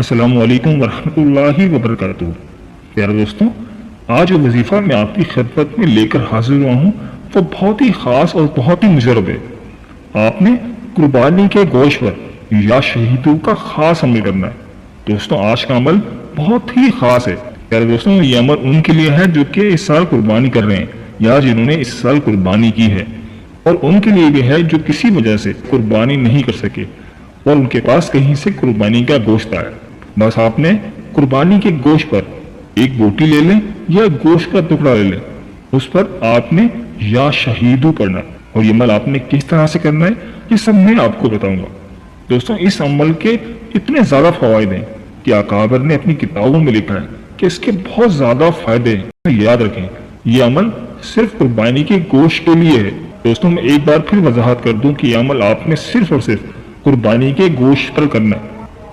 السلام علیکم ورحمۃ اللہ وبرکاتہ۔ پیارے دوستوں، آج جو وظیفہ میں آپ کی خدمت میں لے کر حاضر ہوا ہوں وہ بہت ہی خاص اور بہت ہی مجرب ہے۔ آپ نے قربانی کے گوشت پر یا شہیدوں کا خاص عمل کرنا ہے۔ دوستوں، آج کا عمل بہت ہی خاص ہے۔ پیارے دوستوں، یہ عمل ان کے لیے ہے جو کہ اس سال قربانی کر رہے ہیں یا جنہوں نے اس سال قربانی کی ہے، اور ان کے لیے بھی ہے جو کسی وجہ سے قربانی نہیں کر سکے اور ان کے پاس کہیں سے قربانی کا گوشت آیا۔ بس آپ نے قربانی کے گوشت پر ایک بوٹی لے لیں یا گوشت کا ٹکڑا لے لیں، اس پر آپ نے یا شہیدو پڑھنا ہے، اور یہ عمل آپ نے کس طرح سے کرنا ہے یہ سب میں آپ کو بتاؤں گا۔ دوستوں، اس عمل کے اتنے زیادہ فوائد ہیں کہ اکابر نے اپنی کتابوں میں لکھا ہے کہ اس کے بہت زیادہ فائدے ہیں۔ یاد رکھیں، یہ عمل صرف قربانی کے گوشت کے لیے ہے۔ دوستوں، میں ایک بار پھر وضاحت کر دوں کہ یہ عمل آپ نے صرف اور صرف قربانی کے گوشت پر کرنا ہے۔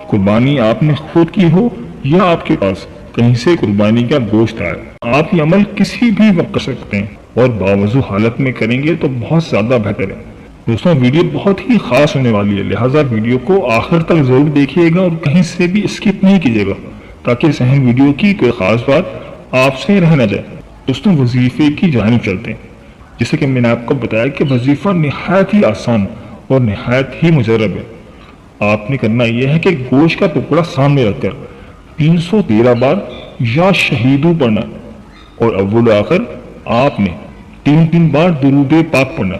قربانی آپ نے خود کی ہو یا آپ کے پاس کہیں سے قربانی کا گوشت آئے، آپ یہ عمل کسی بھی وقت کر سکتے ہیں، اور باوضو حالت میں کریں گے تو بہت زیادہ بہتر ہے۔ دوستوں، ویڈیو بہت ہی خاص ہونے والی ہے، لہٰذا ویڈیو کو آخر تک ضرور دیکھیے گا اور کہیں سے بھی اسکپ نہیں کیجیے گا تاکہ اس اہم ویڈیو کی کوئی خاص بات آپ سے رہ نہ جائے۔ دوستوں، وظیفے کی جانب چلتے ہیں۔ جیسے کہ میں نے آپ کو بتایا کہ وظیفہ نہایت ہی آسان اور نہایت ہی مجرب ہے۔ آپ نے کرنا یہ ہے کہ گوشت کا ٹکڑا سامنے رکھ کر 313 بار یا شہیدو پڑھنا، اور اول و آخر آپ نے 3 بار درود پاک پڑھنا۔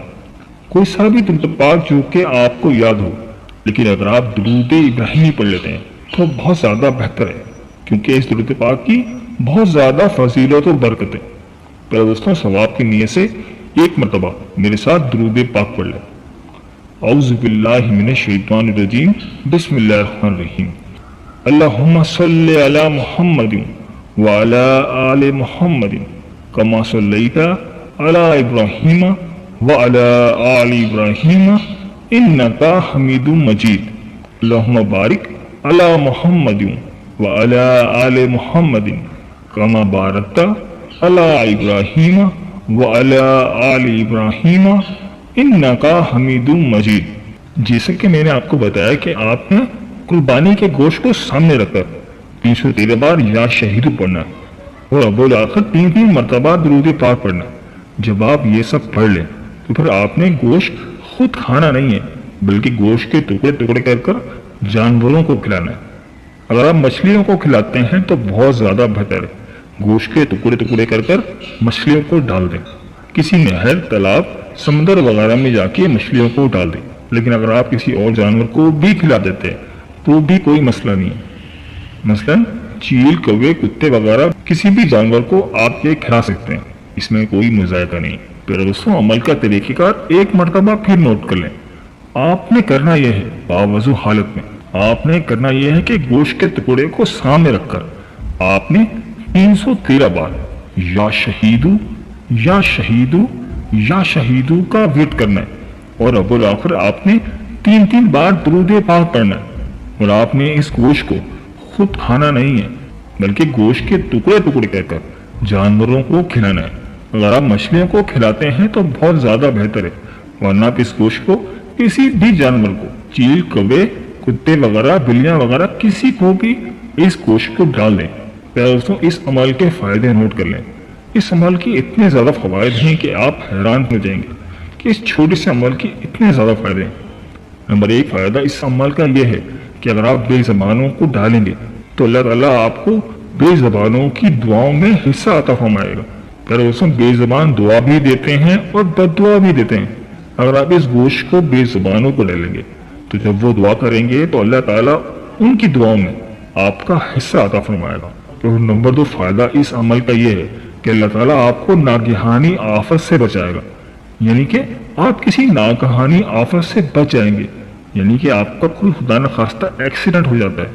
کوئی سا بھی درود پاک جو کہ آپ کو یاد ہو، لیکن اگر آپ درود ابراہیمی پڑھ لیتے ہیں تو بہت زیادہ بہتر ہے، کیونکہ اس درود پاک کی بہت زیادہ فضیلت و برکت ہے۔ پہلے دوستوں، ثواب کی نیت سے ایک مرتبہ میرے ساتھ درود پاک پڑھ لیں۔ اعوذ باللہ من الشیطان الرجیم، بسم اللہ الرحمن الرحیم۔ اللہم صلی علی محمد وعلی آل محمد کما صلیت علی ابراہیم وعلی آل ابراہیم انکا حمید مجید۔ اللہم بارک علی محمد وعلی آل محمد کما بارکت علی ابراہیم وعلی آل ابراہیم انکا حمید مجید۔ جیسے کہ میں نے آپ کو بتایا کہ آپ نے قربانی کے گوشت کو سامنے رکھ کر 313 بار یا شہیدو پڑھنا اور اول آخر 3 مرتبہ درود پاک پڑھنا۔ جب آپ یہ سب پڑھ لیں تو پھر آپ نے گوشت خود کھانا نہیں ہے، بلکہ گوشت کے ٹکڑے ٹکڑے کر کر جانوروں کو کھلانا ہے۔ اگر آپ مچھلیوں کو کھلاتے ہیں تو بہت زیادہ بہتر ہے، گوشت کے ٹکڑے ٹکڑے کر کر مچھلیوں کو ڈال دیں، کسی نہر، تالاب، سمندر وغیرہ میں جا کے مچھلیوں کو ڈال دیں۔ لیکن اگر آپ کسی اور جانور کو بھی کھلا دیتے ہیں تو بھی کوئی مسئلہ نہیں ہے۔ مثلاً چیل، کوے، کتے وغیرہ کسی بھی جانور کو آپ یہ کھلا سکتے ہیں، اس میں کوئی مذائقہ نہیں۔ پھر دوستوں، عمل کا طریقہ کار ایک مرتبہ پھر نوٹ کر لیں۔ آپ نے کرنا یہ ہے، باوضو حالت میں آپ نے کرنا یہ ہے کہ گوشت کے ٹکڑے کو سامنے رکھ کر آپ نے 313 بار یا شہیدو یا شہیدو یا شہیدو کا ورد کرنا ہے، اور اول آخر آپ نے 3 بار درود پاک پڑھنا ہے۔ اور آپ نے اس گوشت کو خود کھانا نہیں ہے، بلکہ گوشت کے ٹکڑے ٹکڑے کر کر جانوروں کو کھلانا ہے۔ اگر آپ مچھلیوں کو کھلاتے ہیں تو بہت زیادہ بہتر ہے، ورنہ آپ اس گوشت کو کسی بھی جانور کو، چیل، کوے، کتے وغیرہ، بلیاں وغیرہ، کسی کو بھی اس گوشت کو ڈال دیں۔ دوستوں، اس عمل کے فائدے نوٹ کر لیں۔ اس عمل کی اتنے زیادہ فوائد ہیں کہ آپ حیران ہو جائیں گے کہ اس چھوٹے سے عمل کی اتنے زیادہ فائدے ہیں۔ نمبر 1 فائدہ اس عمل کا یہ ہے کہ اگر آپ بے زبانوں کو ڈالیں گے تو اللہ تعالیٰ آپ کو بے زبانوں کی دعاؤں میں حصہ عطا فرمائے گا۔ پھر دوستوں، بے زبان دعا بھی دیتے ہیں اور بد دعا بھی دیتے ہیں۔ اگر آپ اس گوشت کو بے زبانوں کو ڈالیں گے تو جب وہ دعا کریں گے تو اللہ تعالیٰ ان کی دعاؤں میں آپ کا حصہ عطا فرمائے گا۔ اور نمبر 2 فائدہ اس عمل کا یہ ہے کہ اللہ تعالیٰ آپ کو ناگہانی آفت سے بچائے گا، یعنی کہ آپ کسی ناگہانی آفت سے بچ جائیں گے، یعنی کہ آپ کا کوئی خدا نخواستہ ایکسیڈنٹ ہو جاتا ہے،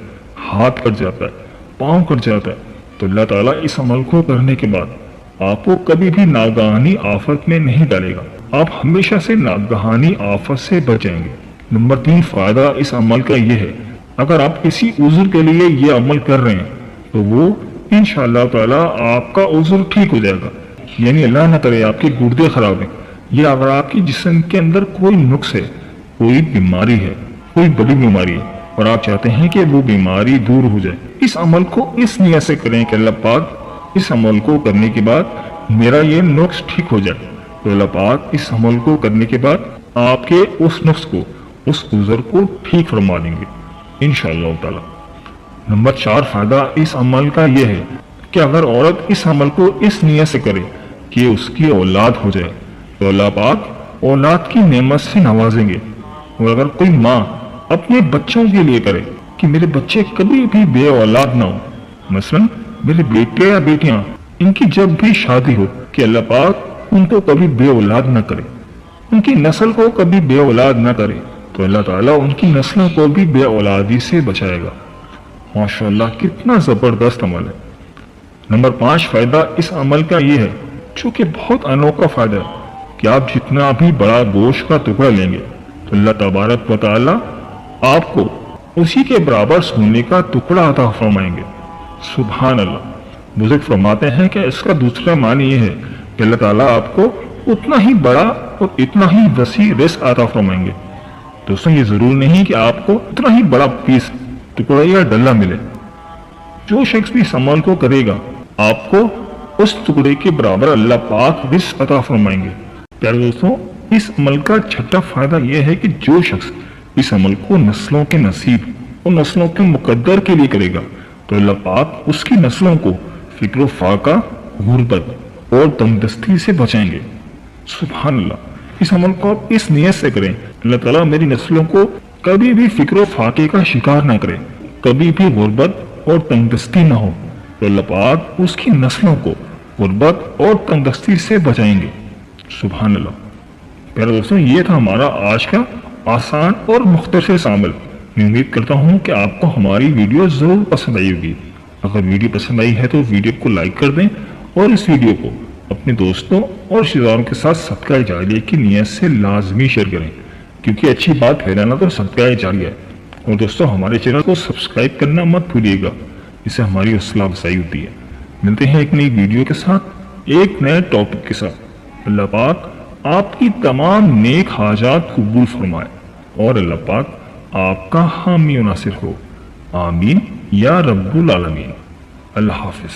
ہاتھ کٹ جاتا ہے، پاؤں کٹ جاتا ہے، تو اللہ تعالیٰ اس عمل کو کرنے کے بعد آپ کو کبھی بھی ناگہانی آفت میں نہیں ڈالے گا، آپ ہمیشہ سے ناگہانی آفت سے بچ جائیں گے۔ نمبر 3 فائدہ اس عمل کا یہ ہے، اگر آپ کسی عذر کے لیے یہ عمل کر رہے ہیں تو وہ انشاءاللہ تعالیٰ آپ کا عذر ٹھیک ہو جائے گا، یعنی اللہ نہ کرے آپ کے گردے خراب ہیں، یا اگر آپ کی جسم کے اندر کوئی نقص ہے، کوئی بیماری ہے، کوئی بڑی بیماری ہے، اور آپ چاہتے ہیں کہ وہ بیماری دور ہو جائے، اس عمل کو اس نیت سے کریں کہ اللہ پاک اس عمل کو کرنے کے بعد میرا یہ نقص ٹھیک ہو جائے، تو اللہ پاک اس عمل کو کرنے کے بعد آپ کے اس نقص کو، اس عذر کو ٹھیک فرما دیں گے انشاءاللہ تعالی۔ نمبر 4 فائدہ اس عمل کا یہ ہے کہ اگر عورت اس عمل کو اس نیت سے کرے کہ اس کی اولاد ہو جائے تو اللہ پاک اولاد کی نعمت سے نوازیں گے۔ اور اگر کوئی ماں اپنے بچوں کے لیے کرے کہ میرے بچے کبھی بھی بے اولاد نہ ہو، مثلا میرے بیٹے یا بیٹیاں، ان کی جب بھی شادی ہو کہ اللہ پاک ان کو کبھی بے اولاد نہ کرے، ان کی نسل کو کبھی بے اولاد نہ کرے، تو اللہ تعالیٰ ان کی نسلوں کو بھی بے اولادی سے بچائے گا۔ ماشاءاللہ کتنا زبردست عمل ہے۔ نمبر 5 فائدہ اس عمل کا یہ ہے، جو کہ بہت انوکھا فائدہ ہے، کہ آپ جتنا بھی بڑا گوشت کا ٹکڑا لیں گے تو اللہ تبارک و تعالیٰ آپ کو اسی کے برابر سونے کا ٹکڑا عطا فرمائیں گے۔ سبحان اللہ۔ بزرگ فرماتے ہیں کہ اس کا دوسرا معنی یہ ہے کہ اللہ تعالیٰ آپ کو اتنا ہی بڑا اور اتنا ہی وسیع رزق عطا فرمائیں گے۔ دوستوں یہ ضرور نہیں کہ آپ کو اتنا ہی بڑا پیس، ٹکڑا یا ڈلہ ملے۔ جو شخص بھی اس عمل کو کرے گا آپ کو اس ٹکڑے کے برابر اللہ پاک رزق عطا فرمائیں گے۔ پیارے دوستوں اس عمل کا چھٹا فائدہ یہ ہے کہ جو شخص اس عمل کو نسلوں کے نصیب اور نسلوں کے مقدر کے لیے کرے گا تو اللہ پاک اس کی نسلوں کو فکر و فاقہ، غربت اور تنگدستی سے بچائیں گے۔ سبحان اللہ۔ اس عمل کو آپ اس نیت سے کریں، اللہ تعالیٰ میری نسلوں کو کبھی بھی فکر و فاقے کا شکار نہ کرے، کبھی بھی غربت اور تنگدستی نہ ہو، تو اللہ پاک اس کی نسلوں کو غربت اور تنگدستی سے بچائیں گے۔ سبحان اللہ۔ پیارے دوستوں یہ تھا ہمارا آج کا آسان اور مختصر سا عمل۔ میں امید کرتا ہوں کہ آپ کو ہماری ویڈیو ضرور پسند آئی ہوگی۔ اگر ویڈیو پسند آئی ہے تو ویڈیو کو لائک کر دیں اور اس ویڈیو کو اپنے دوستوں اور رشتہ داروں کے ساتھ صدقہ جاریہ کی نیت سے لازمی شیئر کریں، کیونکہ اچھی بات پھیلانا تو صدقہ جاریہ ہے۔ اور دوستوں ہمارے چینل کو سبسکرائب کرنا مت بھولیے گا، اس سے ہماری حوصلہ افزائی ہوتی ہے۔ ملتے ہیں ایک نئی ویڈیو کے ساتھ، ایک نئے ٹاپک کے ساتھ۔ اللہ پاک آپ کی تمام نیک حاجات قبول فرمائے اور اللہ پاک آپ کا حامی و ناصر ہو۔ آمین یا رب العالمین۔ اللہ حافظ۔